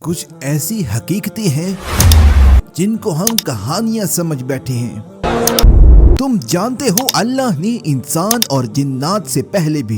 کچھ ایسی حقیقتیں ہیں جن کو ہم کہانیاں سمجھ بیٹھے ہیں۔ تم جانتے ہو اللہ نے انسان اور جنات سے پہلے بھی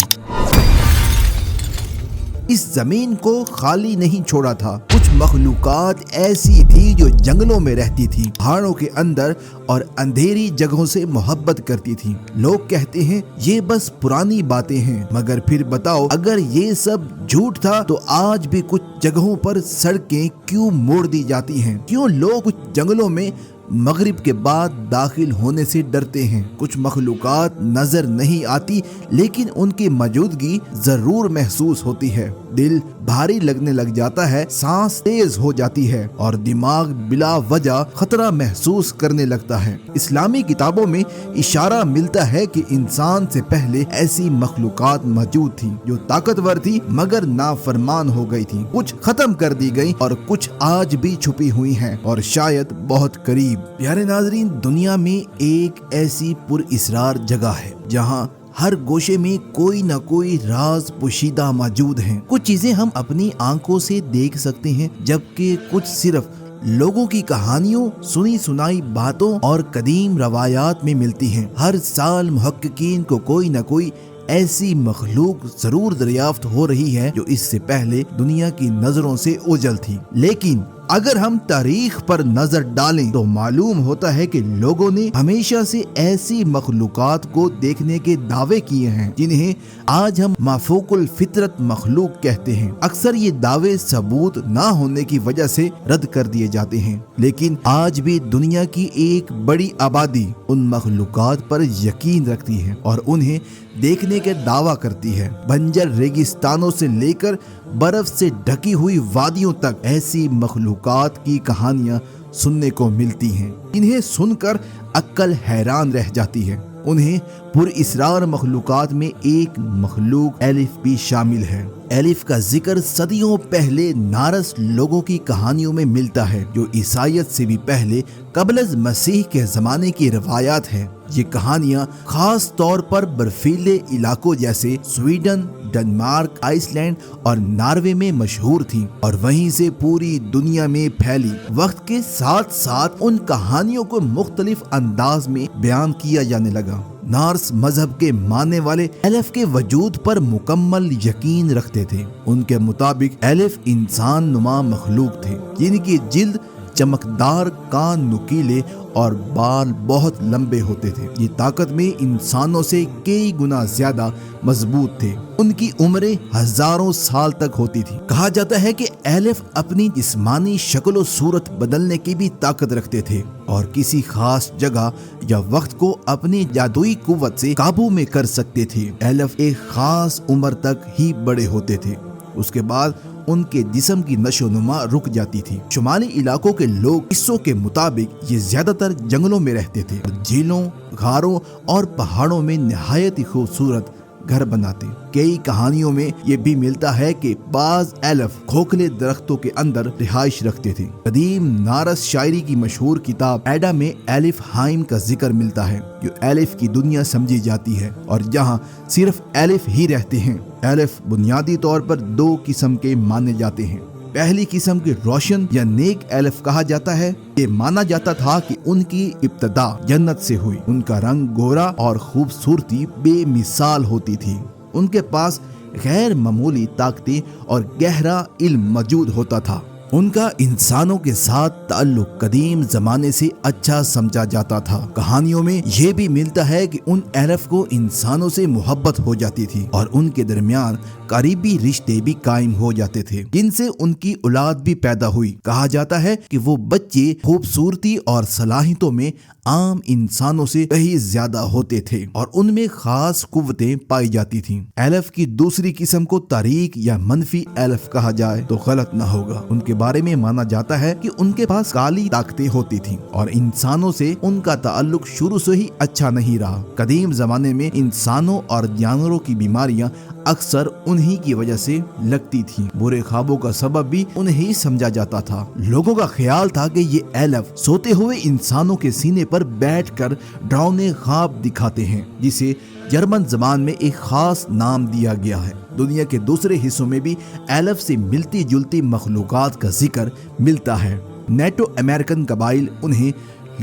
اس زمین کو خالی نہیں چھوڑا تھا۔ کچھ مخلوقات ایسی تھی جو جنگلوں میں رہتی تھی، پہاڑوں کے اندر اور اندھیری جگہوں سے محبت کرتی تھی۔ لوگ کہتے ہیں یہ بس پرانی باتیں ہیں، مگر پھر بتاؤ اگر یہ سب جھوٹ تھا تو آج بھی کچھ جگہوں پر سڑکیں کیوں موڑ دی جاتی ہیں؟ کیوں لوگ کچھ جنگلوں میں مغرب کے بعد داخل ہونے سے ڈرتے ہیں؟ کچھ مخلوقات نظر نہیں آتی لیکن ان کی موجودگی ضرور محسوس ہوتی ہے۔ دل بھاری لگنے لگ جاتا ہے، سانس تیز ہو جاتی ہے اور دماغ بلا وجہ خطرہ محسوس کرنے لگتا ہے۔ اسلامی کتابوں میں اشارہ ملتا ہے کہ انسان سے پہلے ایسی مخلوقات موجود تھیں جو طاقتور تھی مگر نافرمان ہو گئی تھی۔ کچھ ختم کر دی گئی اور کچھ آج بھی چھپی ہوئی ہیں اور شاید بہت قریب۔ پیارے ناظرین، دنیا میں ایک ایسی پر اسرار جگہ ہے جہاں ہر گوشے میں کوئی نہ کوئی راز پوشیدہ موجود ہیں۔ کچھ چیزیں ہم اپنی آنکھوں سے دیکھ سکتے ہیں جبکہ کچھ صرف لوگوں کی کہانیوں، سنی سنائی باتوں اور قدیم روایات میں ملتی ہیں۔ ہر سال محققین کو کوئی نہ کوئی ایسی مخلوق ضرور دریافت ہو رہی ہے جو اس سے پہلے دنیا کی نظروں سے اوجھل تھی، لیکن اگر ہم تاریخ پر نظر ڈالیں تو معلوم ہوتا ہے کہ لوگوں نے ہمیشہ سے ایسی مخلوقات کو دیکھنے کے دعوے کیے ہیں جنہیں آج ہم مافوق الفطرت مخلوق کہتے ہیں۔ اکثر یہ دعوے ثبوت نہ ہونے کی وجہ سے رد کر دیے جاتے ہیں، لیکن آج بھی دنیا کی ایک بڑی آبادی ان مخلوقات پر یقین رکھتی ہے اور انہیں دیکھنے کے دعویٰ کرتی ہے۔ بنجر ریگستانوں سے لے کر برف سے ڈھکی ہوئی وادیوں تک ایسی مخلوقات کی کہانیاں سننے کو ملتی ہیں، انہیں سن کر عقل حیران رہ جاتی ہے۔ انہیں پر اسرار مخلوقات میں ایک مخلوق الف بھی شامل ہے۔ الف کا ذکر صدیوں پہلے نارس لوگوں کی کہانیوں میں ملتا ہے جو عیسائیت سے بھی پہلے قبل از مسیح کے زمانے کی روایات ہے۔ یہ کہانیاں خاص طور پر برفیلے علاقوں جیسے سویڈن، ڈنمارک، آئس لینڈ اور ناروے میں مشہور تھیں اور وہیں سے پوری دنیا میں پھیلی۔ وقت کے ساتھ ساتھ ان کہانیوں کو مختلف انداز میں بیان کیا جانے لگا۔ نارس مذہب کے ماننے والے الف کے وجود پر مکمل یقین رکھتے تھے۔ ان کے مطابق الف انسان نما مخلوق تھے جن کی جلد چمکدار، کان نکیلے اور بال بہت لمبے ہوتے تھے۔ یہ طاقت میں انسانوں سے کئی گنا زیادہ مضبوط تھے۔ ان کی عمریں ہزاروں سال تک ہوتی تھی۔ کہا جاتا ہے کہ الف اپنی جسمانی شکل و صورت بدلنے کی بھی طاقت رکھتے تھے اور کسی خاص جگہ یا وقت کو اپنی جادوئی قوت سے قابو میں کر سکتے تھے۔ الف ایک خاص عمر تک ہی بڑے ہوتے تھے، اس کے بعد ان کے جسم کی نشو و نما رک جاتی تھی۔ شمالی علاقوں کے لوگ قصوں کے مطابق یہ زیادہ تر جنگلوں میں رہتے تھے، جھیلوں، غاروں اور پہاڑوں میں نہایت ہی خوبصورت گھر بناتے۔ کئی کہانیوں میں یہ بھی ملتا ہے کہ بعض الف کھوکھلے درختوں کے اندر رہائش رکھتے تھے۔ قدیم نارس شاعری کی مشہور کتاب ایڈا میں الف ہائم کا ذکر ملتا ہے جو الف کی دنیا سمجھی جاتی ہے اور جہاں صرف الف ہی رہتے ہیں۔ الف بنیادی طور پر دو قسم کے مانے جاتے ہیں۔ پہلی قسم کے روشن یا نیک الف کہا جاتا ہے۔ یہ مانا جاتا تھا کہ ان کی ابتدا جنت سے ہوئی۔ ان کا رنگ گورا اور خوبصورتی بے مثال ہوتی تھی۔ ان کے پاس غیر معمولی طاقتیں اور گہرا علم موجود ہوتا تھا۔ ان کا انسانوں کے ساتھ تعلق قدیم زمانے سے اچھا سمجھا جاتا تھا۔ کہانیوں میں یہ بھی ملتا ہے کہ ان الف کو انسانوں سے محبت ہو جاتی تھی اور ان کے درمیان قریبی رشتے بھی قائم ہو جاتے تھے جن سے ان کی اولاد بھی پیدا ہوئی۔ کہا جاتا ہے کہ وہ بچے خوبصورتی اور صلاحیتوں میں عام انسانوں سے کہیں زیادہ ہوتے تھے اور ان میں خاص قوتیں پائی جاتی تھیں۔ الف کی دوسری قسم کو تاریک یا منفی الف کہا جائے تو غلط نہ ہوگا۔ ان کے بارے میں مانا جاتا ہے کہ ان کے پاس کالی طاقتیں ہوتی تھیں اور انسانوں سے ان کا تعلق شروع سے ہی اچھا نہیں رہا۔ قدیم زمانے میں انسانوں اور جانوروں کی بیماریاں اکثر انہی کی وجہ سے لگتی تھیں۔ برے خوابوں کا سبب بھی انہی سمجھا جاتا تھا۔ لوگوں کا خیال تھا کہ یہ الف سوتے ہوئے انسانوں کے سینے پر بیٹھ کر ڈراؤنے خواب دکھاتے ہیں جسے جرمن زبان میں ایک خاص نام دیا گیا ہے۔ دنیا کے دوسرے حصوں میں بھی ایلف سے ملتی جلتی مخلوقات کا ذکر ملتا ہے۔ نیٹو امریکن قبائل انہیں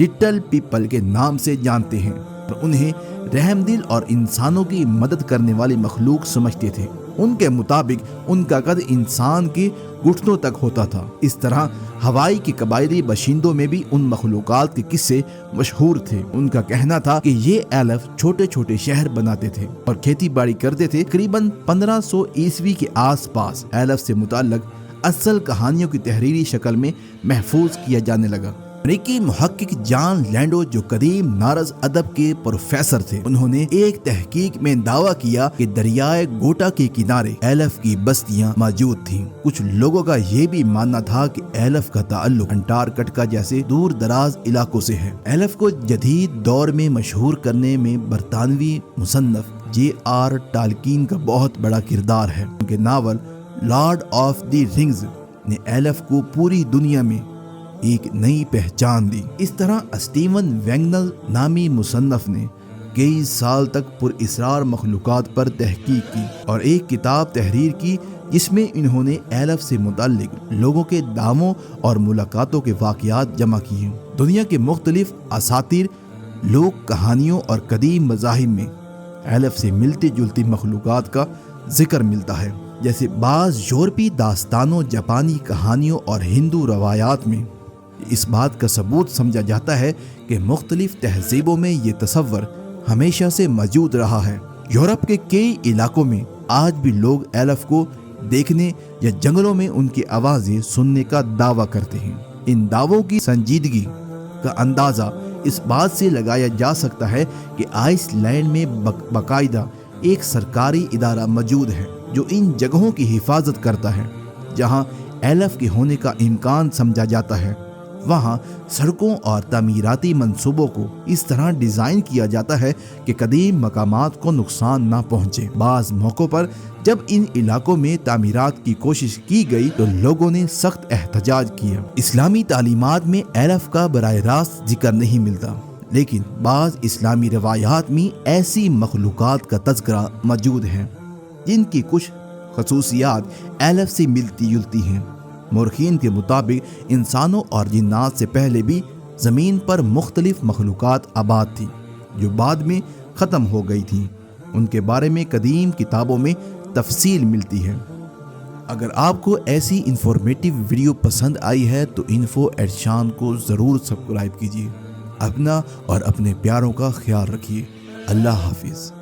لٹل پیپل کے نام سے جانتے ہیں اور انہیں رحم دل اور انسانوں کی مدد کرنے والی مخلوق سمجھتے تھے۔ ان کے مطابق ان کا قد انسان کے گھٹنوں تک ہوتا تھا۔ اس طرح ہوائی کے قبائلی باشندوں میں بھی ان مخلوقات کے قصے مشہور تھے۔ ان کا کہنا تھا کہ یہ ایلف چھوٹے چھوٹے شہر بناتے تھے اور کھیتی باڑی کرتے تھے۔ تقریباً 1500 عیسوی کے آس پاس ایلف سے متعلق اصل کہانیوں کی تحریری شکل میں محفوظ کیا جانے لگا۔ امریکی محقق جان لینڈو جو قدیم نارس ادب کے پروفیسر تھے، انہوں نے ایک تحقیق میں دعویٰ کیا کہ دریائے گوٹا کے کنارے ایلف کی بستیاں موجود تھیں۔ کچھ لوگوں کا یہ بھی ماننا تھا کہ ایلف کا تعلق انٹارکٹیکا جیسے دور دراز علاقوں سے ہے۔ ایلف کو جدید دور میں مشہور کرنے میں برطانوی مصنف J.R. ٹالکین کا بہت بڑا کردار ہے۔ ان کے novel Lord of the Rings نے ایلف کو پوری دنیا میں ایک نئی پہچان دی۔ اس طرح اسٹیون ویگنل نامی مصنف نے کئی سال تک پر اسرار مخلوقات پر تحقیق کی اور ایک کتاب تحریر کی جس میں انہوں نے ایلف سے متعلق لوگوں کے دعووں اور ملاقاتوں کے واقعات جمع کیے۔ دنیا کے مختلف اساطیر، لوک کہانیوں اور قدیم مذاہب میں ایلف سے ملتی جلتی مخلوقات کا ذکر ملتا ہے، جیسے بعض یورپی داستانوں، جاپانی کہانیوں اور ہندو روایات میں۔ اس بات کا ثبوت سمجھا جاتا ہے کہ مختلف تہذیبوں میں یہ تصور ہمیشہ سے موجود رہا ہے۔ یورپ کے کئی علاقوں میں آج بھی لوگ ایلف کو دیکھنے یا جنگلوں میں ان کی آوازیں سننے کا دعویٰ کرتے ہیں۔ ان دعووں کی سنجیدگی کا اندازہ اس بات سے لگایا جا سکتا ہے کہ آئس لینڈ میں باقاعدہ ایک سرکاری ادارہ موجود ہے جو ان جگہوں کی حفاظت کرتا ہے جہاں ایلف کے ہونے کا امکان سمجھا جاتا ہے۔ وہاں سڑکوں اور تعمیراتی منصوبوں کو اس طرح ڈیزائن کیا جاتا ہے کہ قدیم مقامات کو نقصان نہ پہنچے۔ بعض موقعوں پر جب ان علاقوں میں تعمیرات کی کوشش کی گئی تو لوگوں نے سخت احتجاج کیا۔ اسلامی تعلیمات میں ایلف کا براہ راست ذکر نہیں ملتا، لیکن بعض اسلامی روایات میں ایسی مخلوقات کا تذکرہ موجود ہے جن کی کچھ خصوصیات ایلف سے ملتی جلتی ہیں۔ مورخین کے مطابق انسانوں اور جنات سے پہلے بھی زمین پر مختلف مخلوقات آباد تھیں جو بعد میں ختم ہو گئی تھیں۔ ان کے بارے میں قدیم کتابوں میں تفصیل ملتی ہے۔ اگر آپ کو ایسی انفارمیٹیو ویڈیو پسند آئی ہے تو انفو ایٹ شان کو ضرور سبسکرائب کیجیے۔ اپنا اور اپنے پیاروں کا خیال رکھیے۔ اللہ حافظ۔